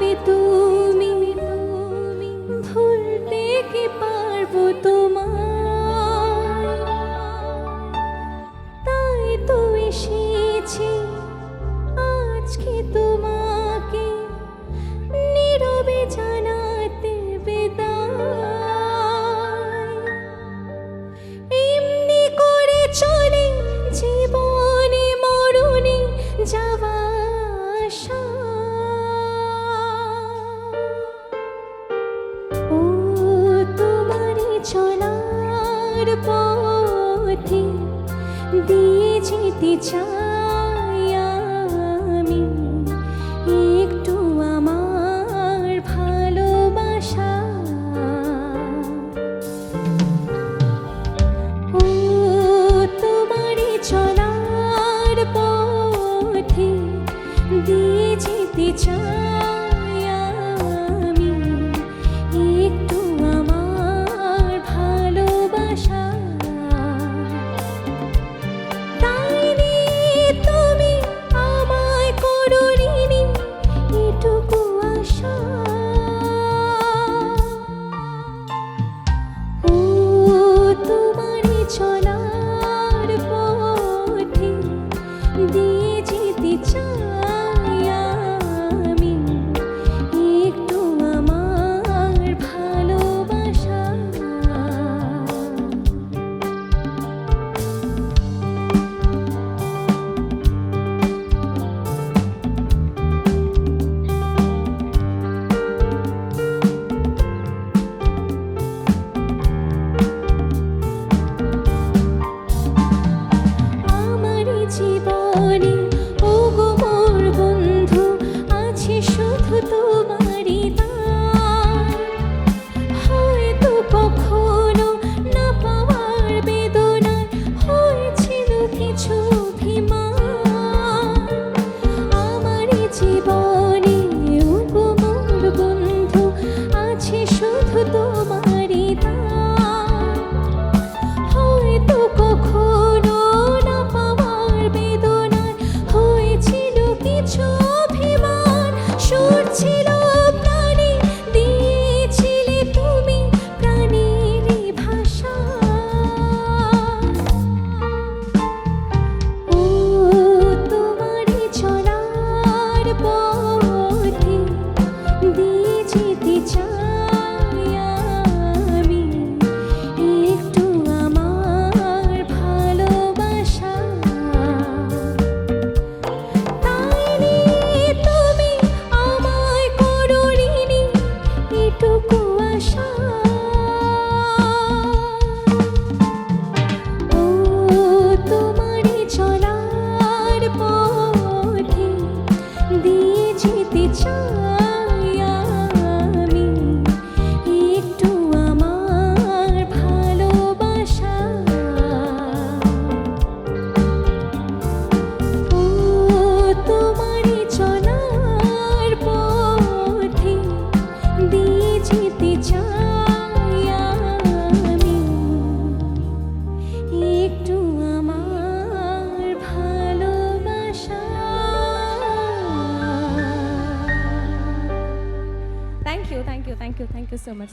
নীরবে তুমি ভুলতে কি পারবো তোমায়, তাই তো এসেছি আজকে তোমাকে নীরবে জানাতে বিদায়। এমনি করে চলে জীবনে মরণে যাওয়া আসা। ও তোমারই চলার পথে দিয়ে যেতে চাই আমি একটু আমার ভালোবাসা। ও তোমারই চলার পথে দিয়ে যেতে চাই আমি একটু আমার ভালোবাসা। তাই নিয়ে তুমি আমায় করো ঋণী এটুকু আশা। ও তোমারই চলার পথে দিয়ে যেতে চাই আমি একটু আমার ভালোবাসা। আমারই জীবনে ওগো মোর বন্ধু আছে শুধু তোমারই দান। হয়তো কখনো না পাওয়ার বেদনায় হয়েছিল কিছু অভিমান। আমারই জীবনে ওগো মোর বন্ধু আছে শুধু তোমারই দান। হয়তো কখনো না পাওয়ার বেদনায় হয়েছিল কিছু অভিমান। সুর ছিল প্রাণে দিয়েছিলে তুমি প্রাণেরই ভাষা। ও তোমারই চলার পথে দিয়ে যেতে চাই আমি একটু আমার ভালোবাসা। তাই নিয়ে তুমি আমায় করো ঋণী এটুকু আশা। ও তোমারই চলার পথে দিয়ে যেতে চাই আমি একটু আমার ভালোবাসা। ও তোমারই চলার পথে দিয়ে যেতে চাই আমি একটু আমার ভালোবাসা। Thank you, thank you, thank you, thank you so much.